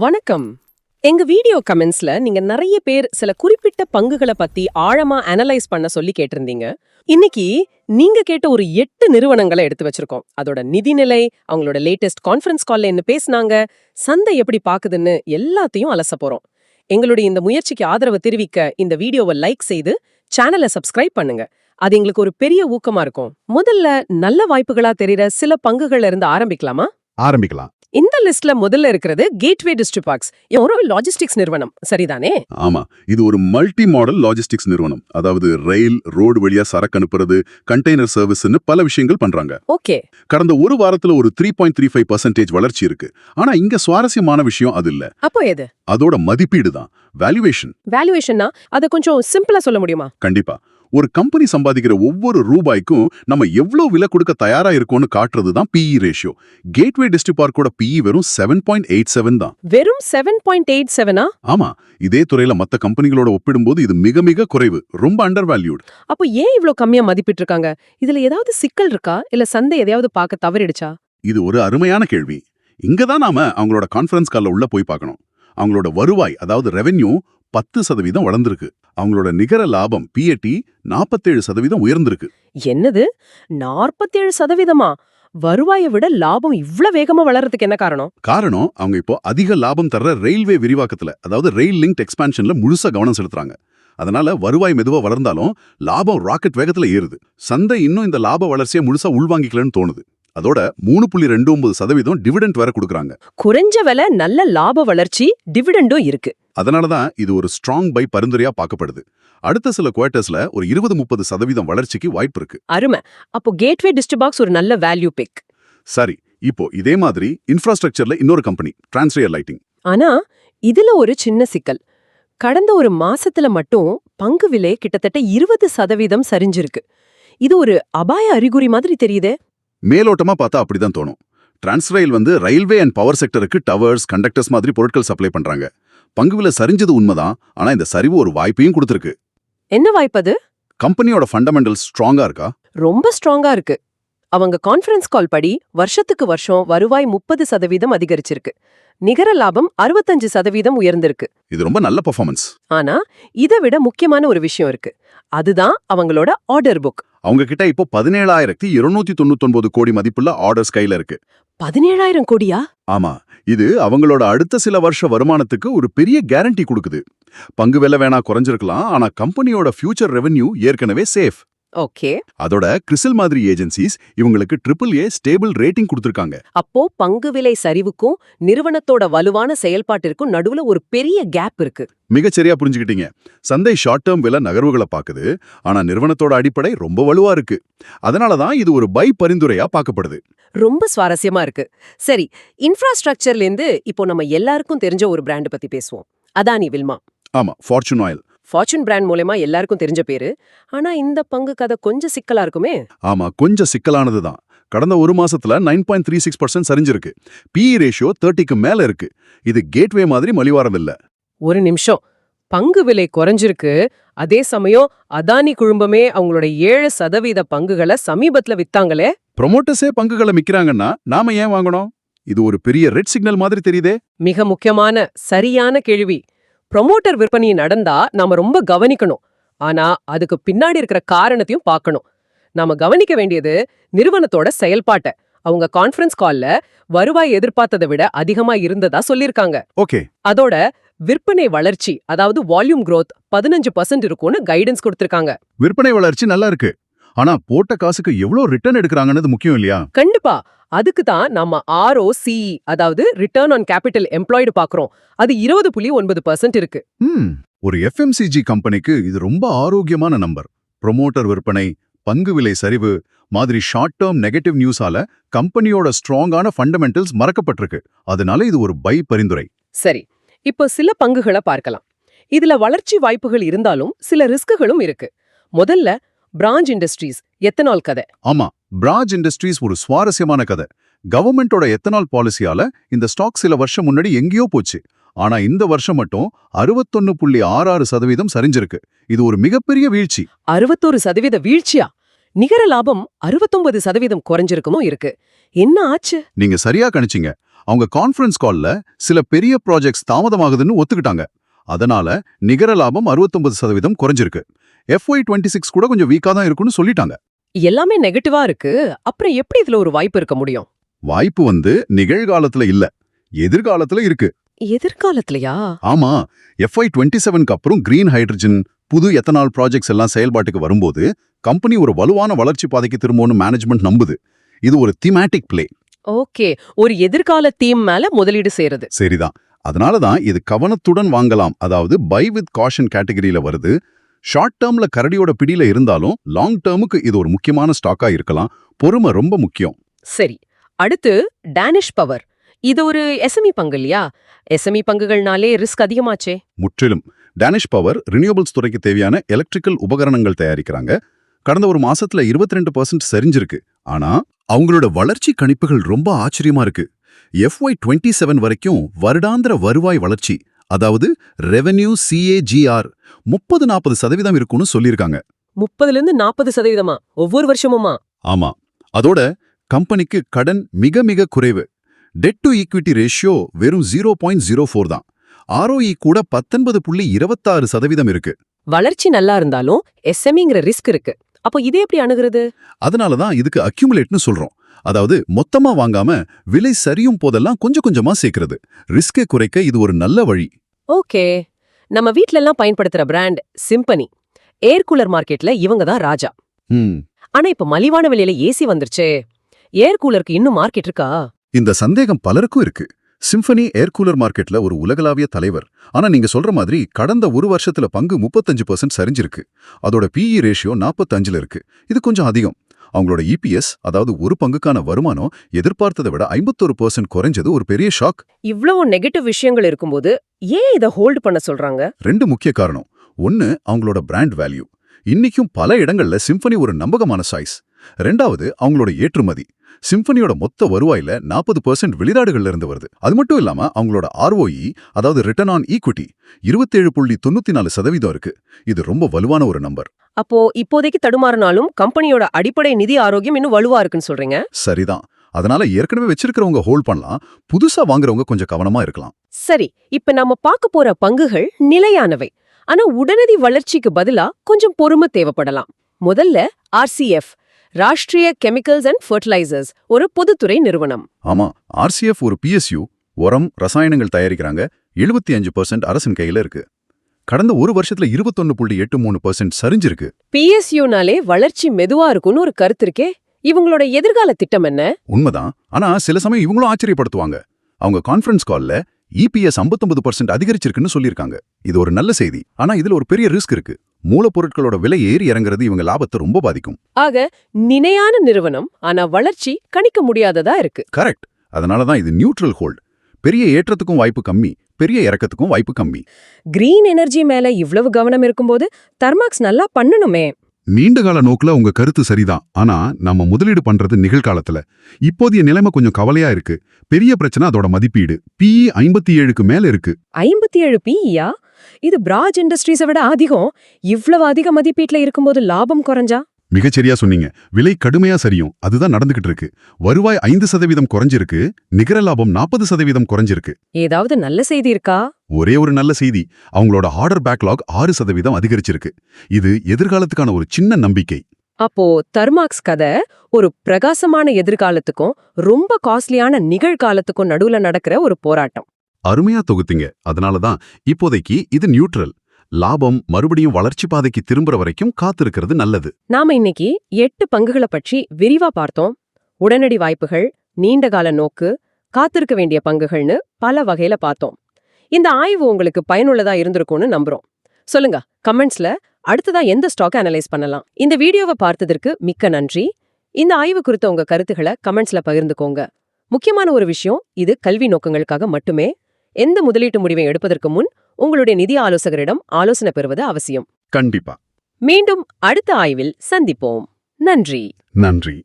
வணக்கம். எங்க வீடியோ கமெண்ட்ஸ்ல நீங்க நிறைய பேர் சில குறிப்பிட்ட பங்குகளை பத்தி ஆழமா அனலைஸ் பண்ண சொல்லி கேட்டிருந்தீங்க. இன்னைக்கு நீங்க கேட்ட ஒரு 8 நிறுவனங்களை எடுத்து வச்சிருக்கோம். அதோட நிதிநிலை, அவங்களோட லேட்டஸ்ட் கான்ஃபரன்ஸ் கால்ல என்ன பேசுனாங்க, சந்தை எப்படி பாக்குதுன்னு எல்லாத்தையும் அலச போறோம். எங்களுடைய இந்த முயற்சிக்கு ஆதரவு தெரிவிக்க இந்த வீடியோவை லைக் செய்து சேனலை சப்ஸ்கிரைப் பண்ணுங்க. அது எங்களுக்கு ஒரு பெரிய ஊக்கமா இருக்கும். முதல்ல நல்ல வாய்ப்புகளா தெரியுற சில பங்குகள்ல இருந்து ஆரம்பிக்கலாமா? ஆரம்பிக்கலாம். இந்த லிஸ்ட்ல முதல்ல இருக்கிறது கேட்வே டிஸ்ட்ரிபார்க்ஸ், ஒரு லாஜிஸ்டிக்ஸ் நிறுவனம். சரிதானே? ஆமா, இது ஒரு மல்டி மாடல் லாஜிஸ்டிக்ஸ் நிறுவனம். அதாவது ரயில், ரோடு வழியா சரக்கு அனுப்புறது, கண்டெய்னர் சர்வீஸ்னு பல விஷயங்கள் பண்றாங்க. ஓகே. கடந்த ஒரு வாரத்துல ஒரு 3.35% வளர்ச்சி இருக்கு. ஆனா இங்க சுவாரஸ்யமான விஷயம் அது இல்ல. அப்போ எது? அதோட மதிப்பீடு தான், வேல்யூவேஷன். வேல்யூவேஷன்னா அத கொஞ்சம் சிம்பிளா சொல்ல முடியுமா? கண்டிப்பா. ஒரு கம்பெனி சம்பாதிக்கிற ஒவ்வொரு ரூபாய்க்கும் நம்ம எவ்வளவு விலை கொடுக்க தயாரா இருக்கோம்னு காட்டுறது தான் PE ரேஷியோ. கேட்வே டிஸ்ட்ரிபார்க்கோட PE வெறும் 7.87 தான். வெறும் 7.87ஆ? ஆமா, இதே துறையில மத்த கம்பெனிகளோட ஒப்பிடும்போது இது மிக மிக குறைவு, ரொம்ப அண்டர் வேல்யூட். அப்போ ஏன் இவ்ளோ கம்மியா மதிப்பிட்டு இருக்காங்க? இதுல ஏதாவது சிக்கல் இருக்கா, இல்ல சந்தை எதையாவது பார்க்க தவறிடுச்சா? இது ஒரு அருமையான கேள்வி. இங்கதான் நாம அவங்களோட கான்ஃபரன்ஸ் கால்ல உள்ள போய் பார்க்கணும். அவங்களோட வருவாய், அதாவது ரெவென்யூ 10% வளர்ந்திருக்கு. அவங்களோட நிகர லாபம் PAT 47% உயர்ந்திருக்கு. என்னது, 47%? வருவாயை விட லாபம் இவ்ளோ வேகமா வளர்றதுக்கு என்ன காரணம்? காரணம், அவங்க இப்போ அதிக லாபம் தர்ற ரயில்வே விரிவாக்கத்துல, அதாவது ரயில் லிங்க்ட் எக்ஸ்பான்ஷன்ல முழுசா கவனம் செலுத்துறாங்க. அதனால வருவாய் மெதுவா வளர்ந்தாலும் லாபம் ராக்கெட் வேகத்துல ஏறுது. சந்தை இன்னும் இந்த லாப வளர்ச்சியை முழுசா உள்வாங்கிக்கலன்னு தோணுது. அதோட 3.29% டிவிடெண்ட் வேற கொடுக்கறாங்க. குறைஞ்ச விலை, நல்ல லாப வளர்ச்சி, டிவிடெண்டும் இருக்கு. அதனாலதான் இது ஒரு ஸ்ட்ராங் பை பரிந்துரையா பார்க்கப்படுது. அடுத்த சில குவார்ட்டர்ஸ்ல ஒரு 20-30% வளர்ச்சிக்கு வாய்ப்பு இருக்கு. அருமை. அப்போ கேட்வே டிஸ்ட்ரிபார்க்ஸ் ஒரு நல்ல வேல்யூ பிக். சரி, இப்போ இதே மாதிரி இன்ஃப்ராஸ்ட்ரக்சர்ல இன்னொரு கம்பெனி, டிரான்ஸ்ரேயர் லைட்டிங். ஆனா இதுல ஒரு சின்ன சிக்கல். கடந்த ஒரு மாசத்துல மட்டும் பங்கு விலை கிட்டத்தட்ட 20% சரிஞ்சிருக்கு. இது ஒரு அபாய அறிகுறி மாதிரி தெரியுதே. மேலோட்டமா பார்த்தா அப்படிதான் தோணும். டிரான்ஸ்ரேல் ரயில்வே அண்ட் பவர் செக்டருக்கு டவர்ஸ், கண்டக்டர்ஸ் மாதிரி பொருட்கள் சப்ளை பண்றாங்க. பங்கு விலை சரிஞ்சது உண்மைதான், ஆனா இந்த சரிவு ஒரு வாய்ப்பையும் கொடுத்திருக்கு. என்ன வாய்ப்பது? கம்பெனியோட ஃபண்டமெண்டல்ஸ் ஸ்ட்ராங்கா இருக்கா? ரொம்ப ஸ்ட்ராங்கா இருக்கு. அவங்க கான்ஃபரன்ஸ் கால் படி வருஷத்துக்கு வருஷம் வருவாய் 30% அதிகரிச்சிருக்கு. நிகர லாபம் 65% உயர்ந்திருக்கு. இது ரொம்ப நல்ல பெர்ஃபார்மன்ஸ். ஆனா இதை விட முக்கியமான ஒரு விஷயம் இருக்கு. அதுதான் அவங்களோட ஆர்டர் புக். அவங்க கிட்ட இப்போ 17,299 கோடி மதிப்புள்ள ஆர்டர்ஸ் கையில இருக்கு. 17,000 கோடியா? ஆமா, இது அவங்களோட அடுத்த சில வருஷ வருமானத்துக்கு ஒரு பெரிய கேரண்டி கொடுக்குது. பங்கு விலை வேணா குறைஞ்சிருக்கலாம், ஆனா கம்பெனியோட ஃபியூச்சர் ரெவென்யூ ஏற்கனவே சேஃப். ஓகே. அதோட கிறிசில் மாதிரி ஏஜென்சிஸ் இவங்களுக்கு AAA ஸ்டேபிள் ரேட்டிங் கொடுத்திருக்காங்க. அப்போ பங்கு விலை சரிவுக்கும் நிறுவனத்தோட வலுவான செயல்பாட்டிற்கும் நடுவுல ஒரு பெரிய கேப் இருக்கு. மிகச்சரியா புரிஞ்சுக்கிட்டீங்க. சந்தை ஷார்ட் டேர்ம் விலை நகர்வுகளை பாக்குது, ஆனா நிறுவனத்தோட அடிப்படை ரொம்ப வலுவா இருக்கு. அதனாலதான் இது ஒரு பை பரிந்துரையா பார்க்கப்படுது. ரொம்ப சுவாரஸ்யமா இருக்கு. சரி, இன்ஃப்ராஸ்ட்ரக்சர்ல இருந்து இப்போ நம்ம எல்லாருக்கும் தெரிஞ்ச ஒரு பிராண்ட் பத்தி பேசுவோம். அதானி வில்மா. ஆமா, ஃபார்ச்சூன் ஆயில். ஃபார்ச்சூன் பிராண்ட் மூலமா எல்லாருக்கும் தெரிஞ்ச பேரு. ஆனா இந்த பங்கு கதை கொஞ்சம் சிக்கலா இருக்குமே. ஆமா, கொஞ்சம் சிக்கலானதுதான். கடந்த ஒரு மாசத்துல 9.36% சரிஞ்சிருக்கு. PE ரேஷியோ 30க்கு மேல இருக்கு. இது கேட்வே மாதிரி மலிவாரம் இல்ல. ஒரு நிமிஷம். பங்கு விலை குறைஞ்சிருக்கு, அதே சமயம் அதானி குழுமமே அவங்களோட 7% பங்குகளை சமீபத்துல வித்தாங்களே. ப்ரொமோட்டர்ஸே பங்குகளை மிக்கிறாங்கன்னா நாம ஏன் வாங்கணும்? இது ஒரு பெரிய ரெட் சிக்னல் மாதிரி தெரியுதே. மிக முக்கியமான சரியான கேள்வி. ப்ரொமோட்டர் விற்பனை நடந்தா நாம ரொம்ப கவனிக்கணும். ஆனா அதுக்கு பின்னாடி இருக்கிற காரணத்தையும் பார்க்கணும். நாம கவனிக்க வேண்டியது நிறுவனத்தோட செயல்பாட்டை. அவங்க கான்ஃபரன்ஸ் கால்ல வருவாய் எதிர்பார்த்ததை விட அதிகமா இருந்ததா சொல்லிருக்காங்க. ஓகே. அதோட விற்பனை வளர்ச்சி, அதாவது வால்யூம் growth 15% இருக்கும்னு கைடன்ஸ் கொடுத்திருக்காங்க. விற்பனை வளர்ச்சி நல்லா இருக்கு, ஆனா போட்ட காசுக்கு எவ்வளவு ரிட்டர்ன் எடுக்கறாங்கன்னு முக்கியம் இல்லையா? கண்டிப்பா. அதுக்கு தான் நம்ம ROCE, அதாவது ரிட்டர்ன் ஆன் கேபிட்டல் எம்ப்ளாய்டு பாக்குறோம். அது 20.9% இருக்கு. ஒரு FMCG கம்பெனிக்கு இது ரொம்ப ஆரோக்கியமான நம்பர். ப்ரொமோட்டர் விற்பனை, பங்கு விலை சரிவு மாதிரி ஷார்ட் டேர்ம் நெகட்டிவ் நியூஸால கம்பெனியோட ஸ்ட்ராங்கான ஃபண்டமெண்டல்ஸ் மறக்கப்பட்டிருக்கு. அதனால இது ஒரு பை பரிந்துரை. சரி, இப்போ சில பங்குகளை பார்க்கலாம். இதுல வளர்ச்சி வாய்ப்புகள் இருந்தாலும் சில ரிஸ்குகளும் இருக்கு. முதல்ல பிராஞ்ச் இண்டஸ்ட்ரீஸ் எத்தனால் கதை. ஆமா, பிராஞ்ச் இண்டஸ்ட்ரீஸ் ஒரு சுவாரஸ்யமான கதை. கவர்மெண்டோட எத்தனால் பாலிசியால இந்த ஸ்டாக் சில வருஷம் முன்னாடி எங்கேயோ போச்சு. ஆனா இந்த வருஷம் மட்டும் 61.66% சரிஞ்சிருக்கு. இது ஒரு மிகப்பெரிய வீழ்ச்சி. 61% வீழ்ச்சியா? நிகர லாபம் 69% குறைஞ்சிருக்குமோ இருக்கு. என்ன ஆச்சு? நீங்க சரியா கணிச்சிங்க. அவங்க கான்ஃபரன்ஸ் கால்ல சில பெரிய ப்ராஜெக்ட்ஸ் தாமதமாகுதுன்னு ஒத்துக்கிட்டாங்க. அதனால நிகர லாபம் 69% குறைஞ்சிருக்கு. FY26 கூட கொஞ்சம் வீக்கா தான் இருக்குன்னு சொல்லிட்டாங்க. எல்லாமே நெகட்டிவா இருக்கு. அப்புறம் எப்படி இதுல ஒரு வாய்ப்பு இருக்க முடியும்? வாய்ப்பு நிகழ்காலத்துல இல்ல, எதிர்காலத்துல இருக்கு. எதிர்காலத்திலயா? ஆமா, FY27க்கு அப்புறம் கிரீன் ஹைட்ரஜன், புது எத்தனால் ப்ராஜெக்ட்ஸ் எல்லாம் செயல்பாட்டுக்கு வரும்போது கம்பெனி ஒரு வலுவான வளர்ச்சி பாதைக்கு திரும்பும்னு மேனேஜ்மெண்ட் நம்புது. இது ஒரு தீமேட்டிக் பிளே. ஓகே, ஒரு எதிர்கால தீம் மேல முதலீடு செய்யறது. சரிதான். அதனால தான் இது கவனத்துடன் வாங்கலாம், அதாவது பை வித் காஷன் கேட்டகரியில வருது. ஷார்ட் டேர்ம்ல கரடியோட பிடியில இருந்தாலும் லாங் டேர்முக்கு இது ஒரு முக்கியமான ஸ்டாக்கா இருக்கலாம். பொறுமை ரொம்ப முக்கியம். சரி, அடுத்து டானிஷ் பவர். இது ஒரு எஸ்எம்இ பங்கு இல்லையா? எஸ்எம்இ பங்குகள்னாலே ரிஸ்க் அதிகமாச்சே. முற்றிலும். டானிஷ் பவர் ரினியூவபிள்ஸ் துறைக்கு தேவையான எலக்ட்ரிக்கல் உபகரணங்கள் தயாரிக்கிறாங்க. கடந்த ஒரு மாசத்துல 22% சரிஞ்சிருக்கு. ஆனா அவங்களோட வளர்ச்சி கணிப்புகள் ரொம்ப ஆச்சரியமா இருக்கு. FY27 வரைக்கும் வருடாந்திர வருவாய் வளர்ச்சி, அதாவது ரெவென்யூ CAGR 30-40% இருக்கும்னு சொல்லியிருக்காங்க. 30-40% ஒவ்வொரு வருஷமுமா? ஆமா. அதோட கம்பெனிக்கு கடன் மிக மிக குறைவு. டெட் டு ஈக்விட்டி ரேஷியோ வெறும் 0.04 தான். ROE கூட 19.26% இருக்கு. வளர்ச்சி நல்லா இருந்தாலும் எஸ்எம்இங்கிற ரிஸ்க் இருக்கு. அப்போ இதே எப்படி அணுகிறது? அதனால தான் இதுக்கு அக்யூமுலேட்னு சொல்றோம். அதாவது மொத்தமா வாங்காம விலை சரியும் போதெல்லாம் கொஞ்சம் கொஞ்சமா சேர்க்கிறது. ரிஸ்கை குறைக்க இது ஒரு நல்ல வழி. ஓகே, நம்ம வீட்ல எல்லாம் பயன்படுத்துற பிராண்ட் சிம்பனி. ஏர் கூலர் மார்க்கெட்ல இவங்க தான் ராஜா. ஆனா இப்ப மலிவான விலையில ஏசி வந்துருச்சே. ஏர் கூலருக்கு இன்னும் மார்க்கெட் இருக்கா? இந்த சந்தேகம் பலருக்கும் இருக்கு. சிம்பனி ஏர் கூலர் மார்க்கெட்ல ஒரு உலகளாவிய தலைவர். ஆனா நீங்க சொல்ற மாதிரி கடந்த ஒரு வருஷத்துல பங்கு 35% சரிஞ்சிருக்கு. அதோட PE ரேஷியோ 45ல இருக்கு. இது கொஞ்சம் அதிகம். அவங்களோட EPS, அதாவது ஒரு பங்குக்கான வருமானம் எதிர்பார்த்ததை விட 51% குறைஞ்சது ஒரு பெரிய ஷாக். இவ்வளவு நெகட்டிவ் விஷயங்கள் இருக்கும்போது ஏன் இதை ஹோல்ட் பண்ண சொல்றாங்க? 2 முக்கிய காரணம். ஒன்னு, அவங்களோட பிராண்ட் வேல்யூ. இன்னைக்கும் பல இடங்கள்ல சிம்பனி ஒரு நம்பகமான சாய்ஸ். 2வது, அவங்களோட ஏற்றுமதி. சிம்பனியோட மொத்த வருவாயில 40% வெளிநாடுகள்ல இருந்து வருது. அது மட்டும் இல்லாம அவங்களோட ROE, அதாவது ரிட்டர்ன் ஆன் ஈக்விட்டி 27.94% இருக்கு. இது ரொம்ப வலுவான ஒரு நம்பர். அப்போ இப்போதைக்கு தடுமாறினாலும் கம்பெனியோட அடிப்படை நிதி ஆரோக்கியம் இன்னும் வலுவா இருக்குன்னு சொல்றீங்க? சரிதான். அதனால ஏற்கனவே வச்சிருக்கிறவங்க ஹோல்ட் பண்ணலாம், புதுசா வாங்குறவங்க கொஞ்சம் கவனமா இருக்கலாம். சரி, இப்ப நாம பார்க்க போற பங்குகள் நிலையானவை. ஆனா உடனடி வளர்ச்சிக்கு பதிலா கொஞ்சம் பொறுமை தேவைப்படலாம். முதல்ல RCF, Rashtriya chemicals and fertilisers, ஒரு பொதுத்துறை நிறுவனம். ஆமா, RCF ஒரு PSU, உரம், ரசாயனங்கள் தயாரிக்கிறாங்க. 75% அரசின் கையில இருக்கு. கடந்த ஒரு வருஷத்துல 21.83% சரிஞ்சிருக்கு. PSUனாலே வளர்ச்சி மெதுவா இருக்கும்னு ஒரு கருத்து இருக்கே. இவங்களோட எதிர்கால திட்டம் என்ன? உண்மைதான். ஆனா சில சமயம் இவங்களும் ஆச்சரியப்படுத்துவாங்க. அவங்க கான்ஃபரன்ஸ் கால்ல EPS 59% அதிகரிச்சிருக்குன்னு சொல்லியிருக்காங்க. இது ஒரு நல்ல செய்தி. ஆனா இதுல ஒரு பெரிய ரிஸ்க் இருக்கு. மூலப்பொருட்களோட விலை ஏறி இறங்குறது இவங்க லாபத்தை ரொம்ப பாதிக்கும். ஆக நிலையான நிறுவனம், ஆனா வளர்ச்சி கணிக்க முடியாததா இருக்கு. கரெக்ட். அதனாலதான் இது நியூட்ரல் ஹோல்ட். பெரிய ஏற்றத்துக்கும் வாய்ப்பு கம்மி, பெரிய இறக்கத்துக்கும் வாய்ப்பு கம்மி. கிரீன் எனர்ஜி மேல இவ்வளவு கவனம் இருக்கும்போது தர்மாக்ஸ் நல்லா பண்ணணுமே. நீண்டகால நோக்குல உங்க கருத்து சரிதான். ஆனா நம்ம முதலீடு பண்றது நிகழ்காலத்துல. இப்போதைய நிலைமை கொஞ்சம் கவலையா இருக்கு. பெரிய பிரச்சனை அதோட மதிப்பீடு. PE 57க்கு மேல இருக்கு. 57 PEயா? இது பிராஜ் இண்டஸ்ட்ரீஸை விட அதிகம். இவ்வளவு அதிக மதிப்பீட்டுல இருக்கும்போது லாபம் குறைஞ்சா? மிகச்சரியா சொன்னீங்க. விலை கடுமையா சரியும். அதுதான் நடந்துகிட்டு இருக்கு. வருவாய் 5% குறைஞ்சிருக்கு. நிகர லாபம் 40% குறைஞ்சிருக்கு. ஏதாவது நல்ல செய்தி இருக்கா? ஒரே ஒரு நல்ல செய்தி. அவங்களோட ஆர்டர் பேக்லாக் 6% அதிகரிச்சிருக்கு. இது எதிர்காலத்துக்கான ஒரு சின்ன நம்பிக்கை. அப்போ தர்மாக்ஸ் கதை ஒரு பிரகாசமான எதிர்காலத்துக்கும் ரொம்ப காஸ்ட்லியான நிகழ்காலத்துக்கும் நடுவுல நடக்கிற ஒரு போராட்டம். அருமையா தொகுத்தீங்க. அதனாலதான் இப்போதைக்கு இது நியூட்ரல். லாபம் மறுபடியும் வளர்ச்சி பாதைக்கு திரும்புற வரைக்கும் காத்திருக்கிறது நல்லது. நாம இன்னைக்கு 8 பங்குகளை பற்றி விரிவா பார்த்தோம். உடனடி வாய்ப்புகள், நீண்டகால நோக்கு, காத்திருக்க வேண்டிய பங்குகள்னு பல வகையில பார்த்தோம். இந்த ஆய்வு உங்களுக்கு பயனுள்ளதா இருந்திருக்கும்னு நம்புறோம். சொல்லுங்க கமெண்ட்ஸ்ல அடுத்ததா எந்த ஸ்டாக் அனலைஸ் பண்ணலாம். இந்த வீடியோவை பார்த்ததற்கு மிக்க நன்றி. இந்த ஆய்வு குறித்த உங்க கருத்துக்களை கமெண்ட்ஸ்ல பகிர்ந்துக்கோங்க. முக்கியமான ஒரு விஷயம், இது கல்வி நோக்கங்களுக்காக மட்டுமே. எந்த முதலீட்டு முடிவை எடுப்பதற்கு முன் உங்களுடைய நிதி ஆலோசகரிடம் ஆலோசனை பெறுவது அவசியம். கண்டிப்பா. மீண்டும் அடுத்த ஆய்வில் சந்திப்போம். நன்றி. நன்றி.